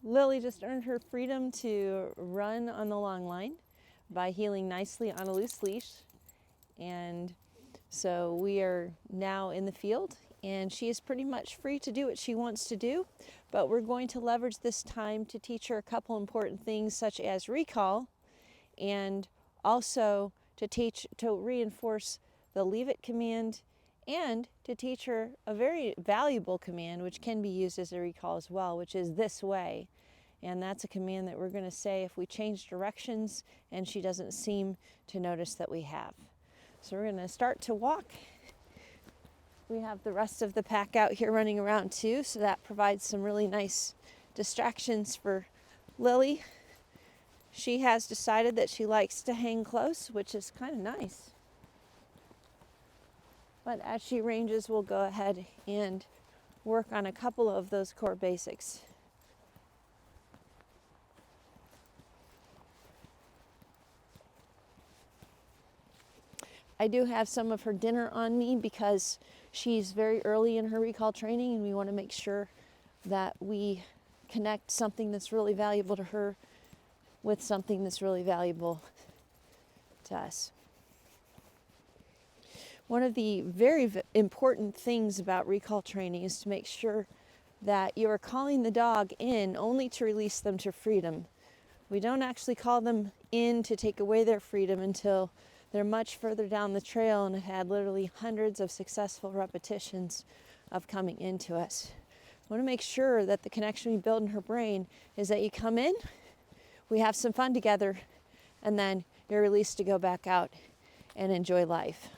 Lily just earned her freedom to run on the long line by heeling nicely on a loose leash. And so we are now in the field, and she is pretty much free to do what she wants to do. But we're going to leverage this time to teach her a couple important things, such as recall, and also to reinforce the leave it command, and to teach her a very valuable command which can be used as a recall as well, which is this way. And that's a command that we're going to say if we change directions and she doesn't seem to notice that we have. So we're going to start to walk. We have the rest of the pack out here running around too, so that provides some really nice distractions for Lily. She has decided that she likes to hang close, which is kind of nice. But as she ranges, we'll go ahead and work on a couple of those core basics. I do have some of her dinner on me because she's very early in her recall training, and we want to make sure that we connect something that's really valuable to her with something that's really valuable to us. One of the very important things about recall training is to make sure that you are calling the dog in only to release them to freedom. We don't actually call them in to take away their freedom until they're much further down the trail and have had literally hundreds of successful repetitions of coming into us. We want to make sure that the connection we build in her brain is that you come in, we have some fun together, and then you're released to go back out and enjoy life.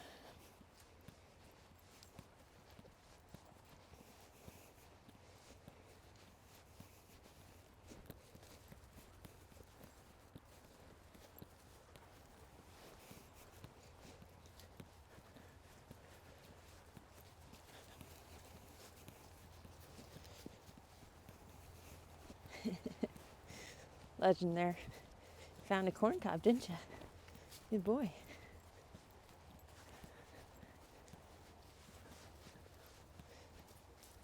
Legend there. Found a corn cob, didn't you? Good boy.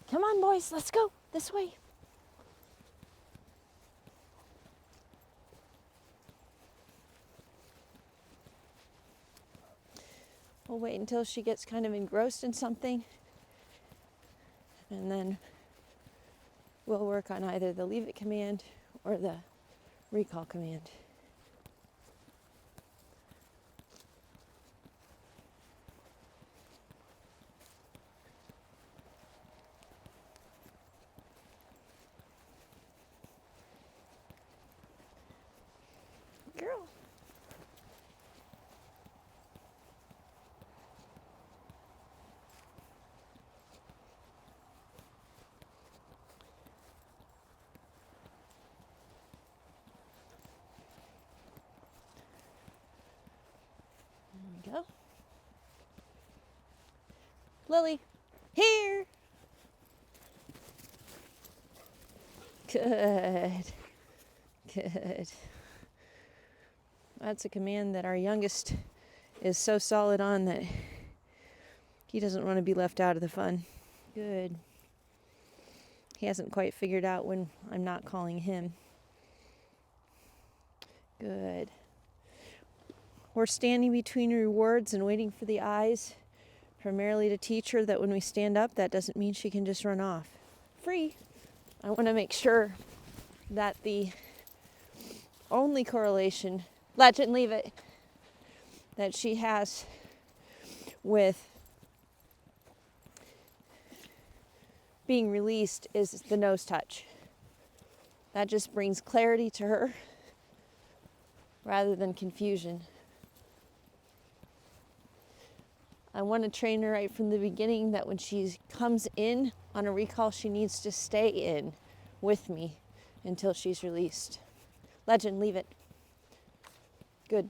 Come on, boys, let's go this way. We'll wait until she gets kind of engrossed in something, and then we'll work on either the leave it command or the recall command. Girl. There we go. Lily, here. Good. Good. That's a command that our youngest is so solid on that he doesn't want to be left out of the fun. Good. He hasn't quite figured out when I'm not calling him. Good. We're standing between rewards and waiting for the eyes, primarily to teach her that when we stand up, that doesn't mean she can just run off. Free. I want to make sure that the only correlation, legend, leave it, that she has with being released is the nose touch. That just brings clarity to her rather than confusion. I want to train her right from the beginning that when she comes in on a recall, she needs to stay in with me until she's released. Legend, leave it. Good.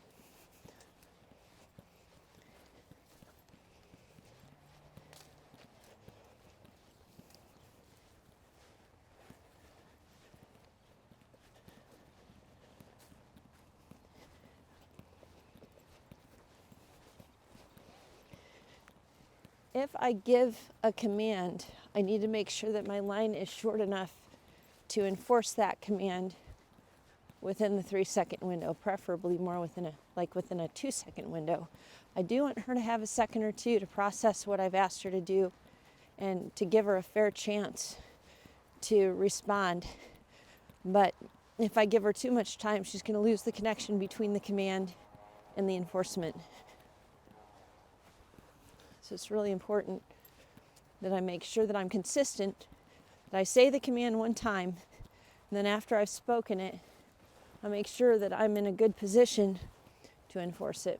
If I give a command, I need to make sure that my line is short enough to enforce that command within the 3-second window, preferably more within a 2-second window. I do want her to have a second or two to process what I've asked her to do and to give her a fair chance to respond. But if I give her too much time, she's going to lose the connection between the command and the enforcement. So it's really important that I make sure that I'm consistent, that I say the command one time, and then after I've spoken it, I make sure that I'm in a good position to enforce it.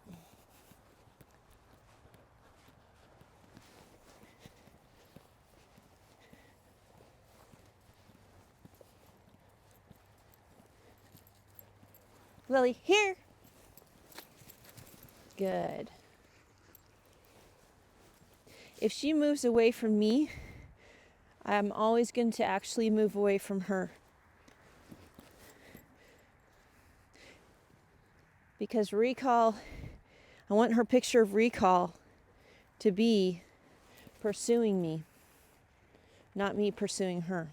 Lily, here. Good. If she moves away from me, I'm always going to actually move away from her. Because recall, I want her picture of recall to be pursuing me, not me pursuing her.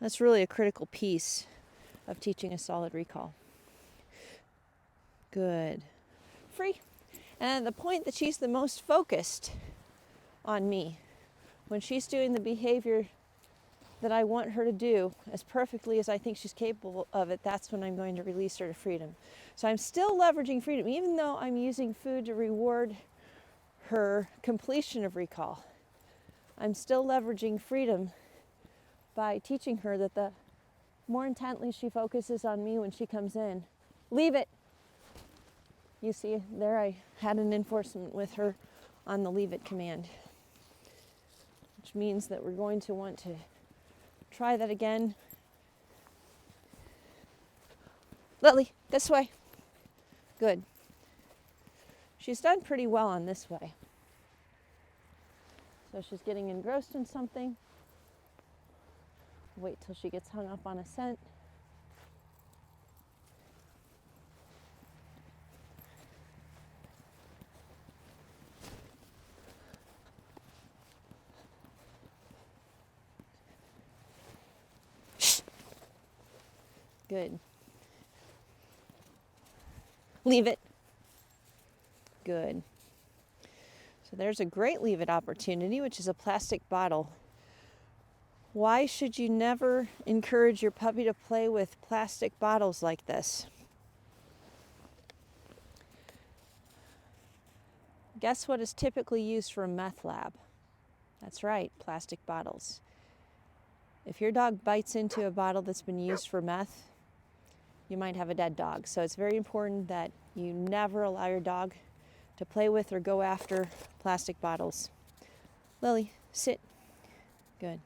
That's really a critical piece of teaching a solid recall. Good. Free. And at the point that she's the most focused on me, when she's doing the behavior that I want her to do as perfectly as I think she's capable of it, that's when I'm going to release her to freedom. So I'm still leveraging freedom, even though I'm using food to reward her completion of recall. I'm still leveraging freedom by teaching her that the more intently she focuses on me when she comes in, leave it. You see, there I had an enforcement with her on the leave it command, which means that we're going to want to try that again. Lily, this way. Good. She's done pretty well on this way. So she's getting engrossed in something. Wait till she gets hung up on a scent. Good. Leave it. Good. So there's a great leave it opportunity, which is a plastic bottle. Why should you never encourage your puppy to play with plastic bottles like this? Guess what is typically used for a meth lab? That's right, plastic bottles. If your dog bites into a bottle that's been used for meth, you might have a dead dog. So it's very important that you never allow your dog to play with or go after plastic bottles. Lily, sit. Good.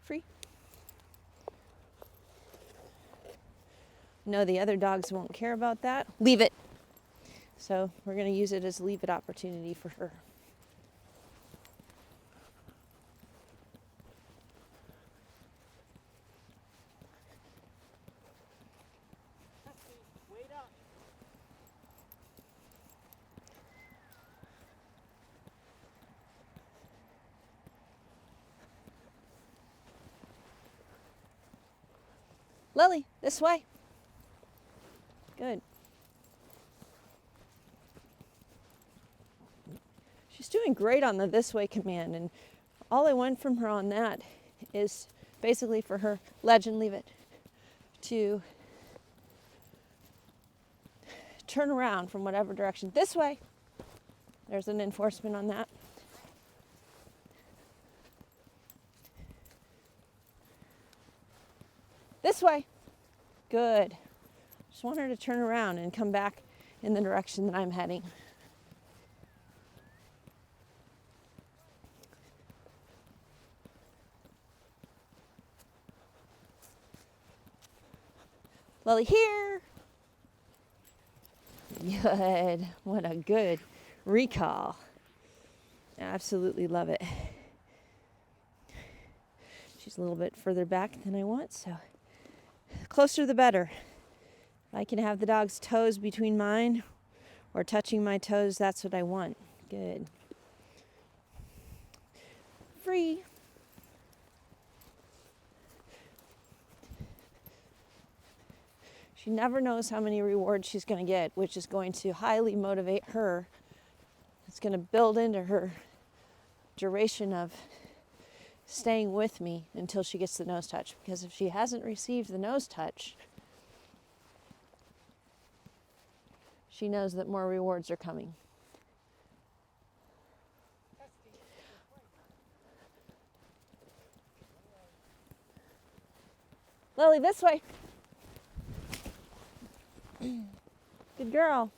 Free. No, the other dogs won't care about that. Leave it. So we're going to use it as a leave it opportunity for her. Lily, this way. Good. She's doing great on the this way command, and all I want from her on that is basically for her legend, leave it, to turn around from whatever direction. This way. There's an enforcement on that. This way. Good. Just want her to turn around and come back in the direction that I'm heading. Lily, here. Good. What a good recall. Absolutely love it. She's a little bit further back than I want, so closer the better. If I can have the dog's toes between mine or touching my toes, that's what I want. Good. free. She never knows how many rewards she's going to get, which is going to highly motivate her. It's going to build into her duration of staying with me until she gets the nose touch. Because if she hasn't received the nose touch, she knows that more rewards are coming. Lily, this way. Good girl.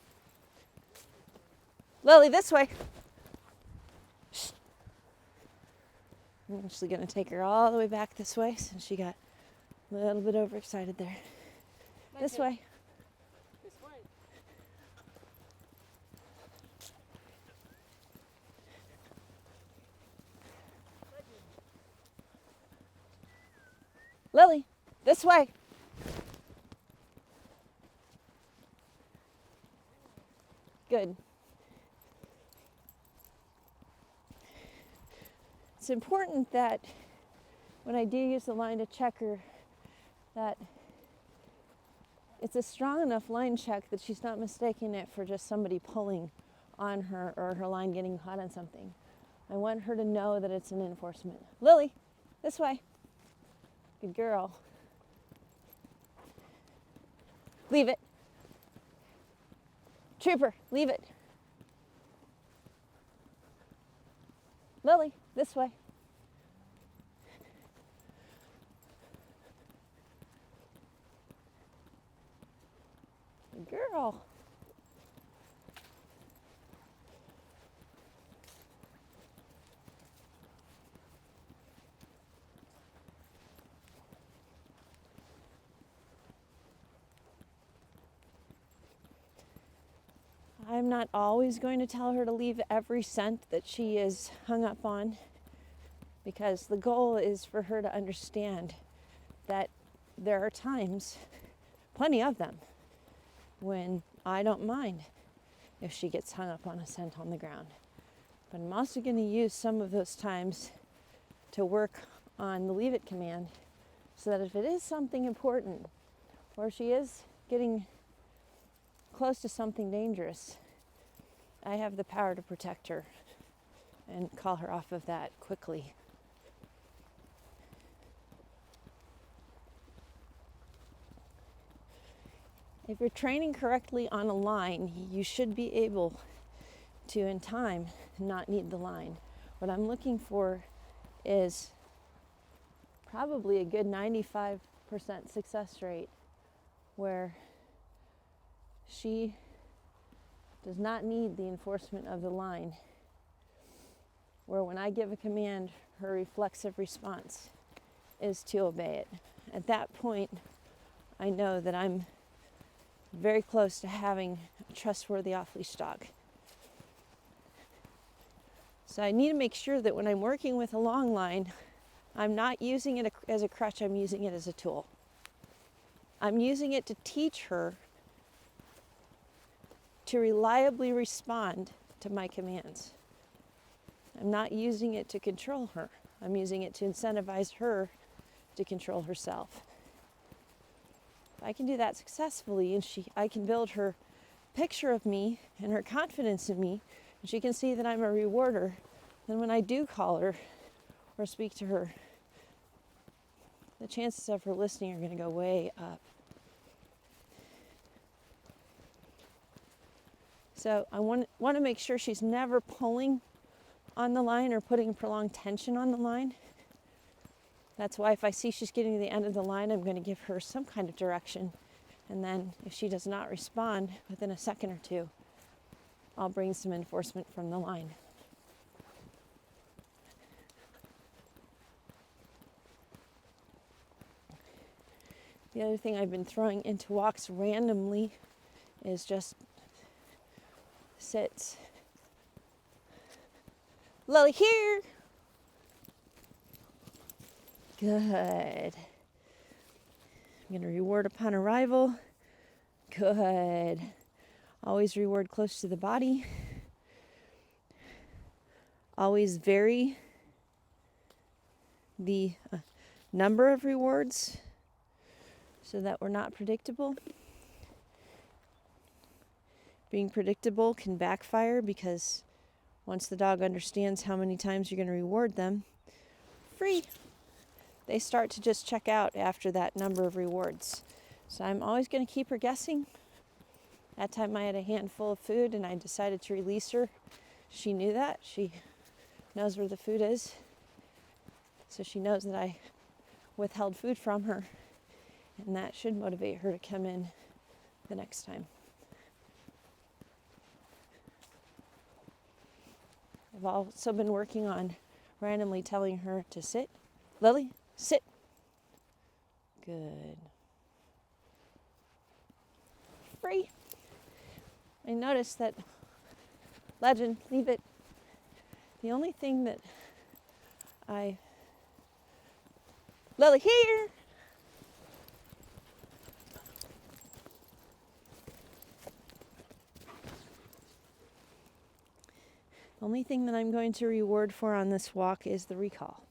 Lily, this way. Shh. I'm actually going to take her all the way back this way since she got a little bit overexcited there. This way. This way. Lily, this way. Good. It's important that when I do use the line to check her, that it's a strong enough line check that she's not mistaking it for just somebody pulling on her or her line getting caught on something. I want her to know that it's an enforcement. Lily, this way. Good girl. Leave it. Trooper, leave it. Lily, this way. Good girl. I'm not always going to tell her to leave every scent that she is hung up on, because the goal is for her to understand that there are times, plenty of them, when I don't mind if she gets hung up on a scent on the ground. But I'm also going to use some of those times to work on the leave it command, so that if it is something important or she is getting close to something dangerous, I have the power to protect her and call her off of that quickly. If you're training correctly on a line, you should be able to, in time, not need the line. What I'm looking for is probably a good 95% success rate where she does not need the enforcement of the line, where when I give a command, her reflexive response is to obey it. At that point, I know that I'm very close to having a trustworthy off-leash dog. So I need to make sure that when I'm working with a long line, I'm not using it as a crutch, I'm using it as a tool. I'm using it to teach her to reliably respond to my commands. I'm not using it to control her. I'm using it to incentivize her to control herself. If I can do that successfully, and I can build her picture of me and her confidence in me, and she can see that I'm a rewarder, then when I do call her or speak to her, the chances of her listening are going to go way up. So I want to make sure she's never pulling on the line or putting prolonged tension on the line. That's why if I see she's getting to the end of the line, I'm going to give her some kind of direction. And then if she does not respond within a second or two, I'll bring some enforcement from the line. The other thing I've been throwing into walks randomly is just sits. Lily, here. Good. I'm going to reward upon arrival. Good. Always reward close to the body. Always very the number of rewards so that we're not predictable. Being predictable can backfire because once the dog understands how many times you're going to reward them, free, they start to just check out after that number of rewards. So I'm always going to keep her guessing. That time I had a handful of food and I decided to release her. She knew that. She knows where the food is. So she knows that I withheld food from her. And that should motivate her to come in the next time. I've also been working on randomly telling her to sit. Lily, sit. Good. Free. I noticed that, Legend, leave it. The only thing that Lily, here. The only thing that I'm going to reward for on this walk is the recall.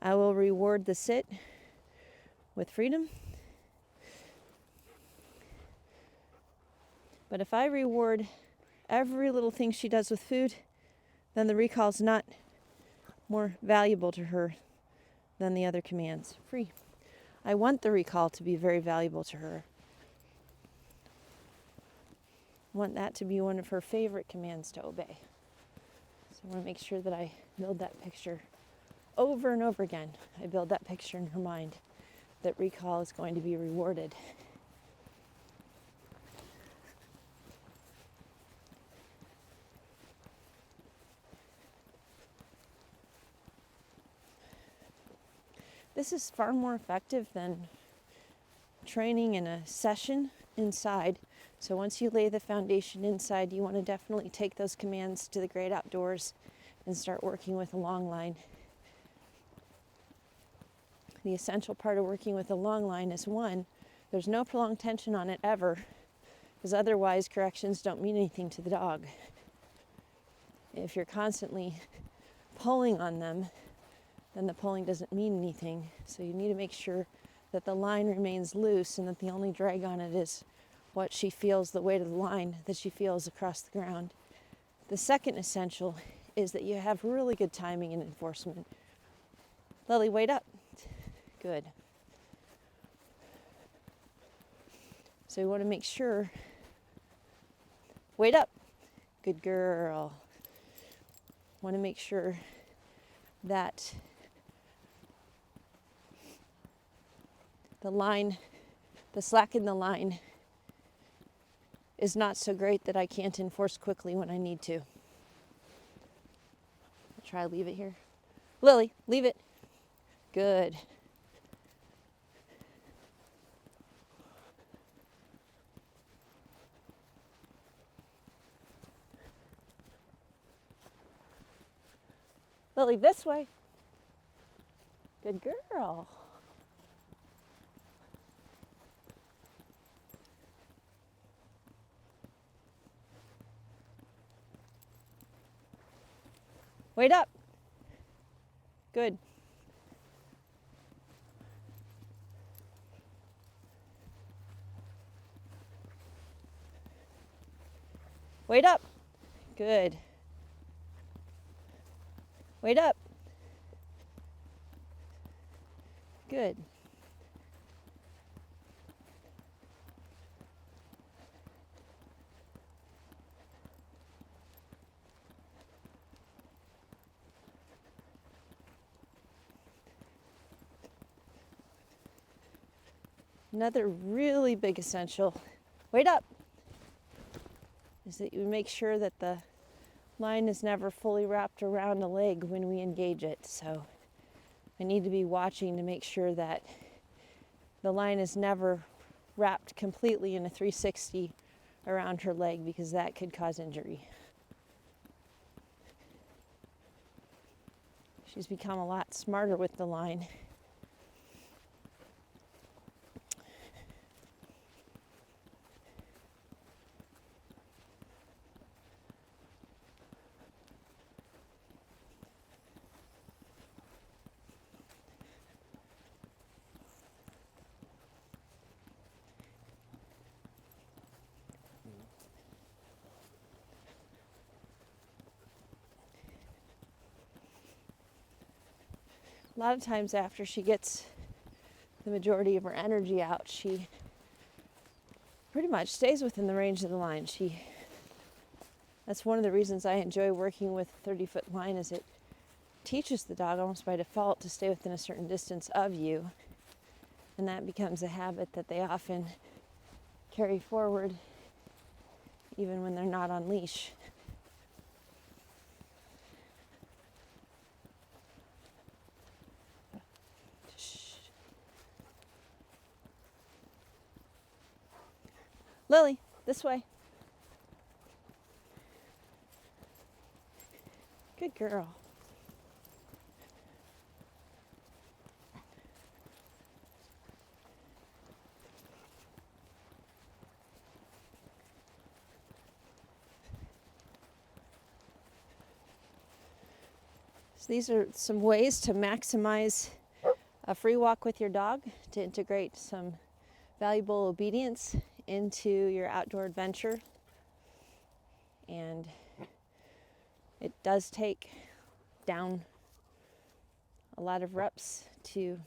I will reward the sit with freedom. But if I reward every little thing she does with food, then the recall is not more valuable to her than the other commands. Free. I want the recall to be very valuable to her. I want that to be one of her favorite commands to obey. So I want to make sure that I build that picture over and over again. I build that picture in her mind that recall is going to be rewarded. This is far more effective than training in a session inside. So once you lay the foundation inside, you want to definitely take those commands to the great outdoors and start working with a long line. The essential part of working with a long line is, one, there's no prolonged tension on it ever, because otherwise corrections don't mean anything to the dog. If you're constantly pulling on them, then the pulling doesn't mean anything. So you need to make sure that the line remains loose and that the only drag on it is what she feels, the weight of the line that she feels across the ground. The second essential is that you have really good timing and enforcement. Lily, wait up. Good. So you want to make sure, wait up. Good girl. Want to make sure that the line, the slack in the line is not so great that I can't enforce quickly when I need to. I'll try to leave it here. Lily, leave it. Good. Lily, this way. Good girl. Wait up. Good. Wait up. Good. Wait up. Good. Another really big essential, wait up, is that you make sure that the line is never fully wrapped around a leg when we engage it. So I need to be watching to make sure that the line is never wrapped completely in a 360 around her leg, because that could cause injury. She's become a lot smarter with the line. a lot of times after she gets the majority of her energy out, she pretty much stays within the range of the line. That's one of the reasons I enjoy working with 30-foot line, is it teaches the dog almost by default to stay within a certain distance of you. And that becomes a habit that they often carry forward even when they're not on leash. Lily, this way. Good girl. So these are some ways to maximize a free walk with your dog, to integrate some valuable obedience into your outdoor adventure. And it does take down a lot of reps to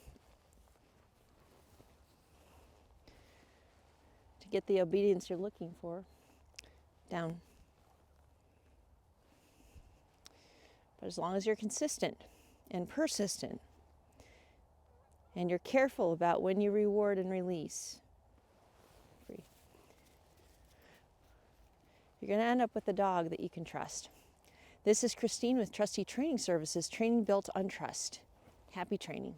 get the obedience you're looking for down. But as long as you're consistent and persistent, and you're careful about when you reward and release, you're going to end up with a dog that you can trust. This is Christine with Trusty Training Services, training built on trust. Happy training.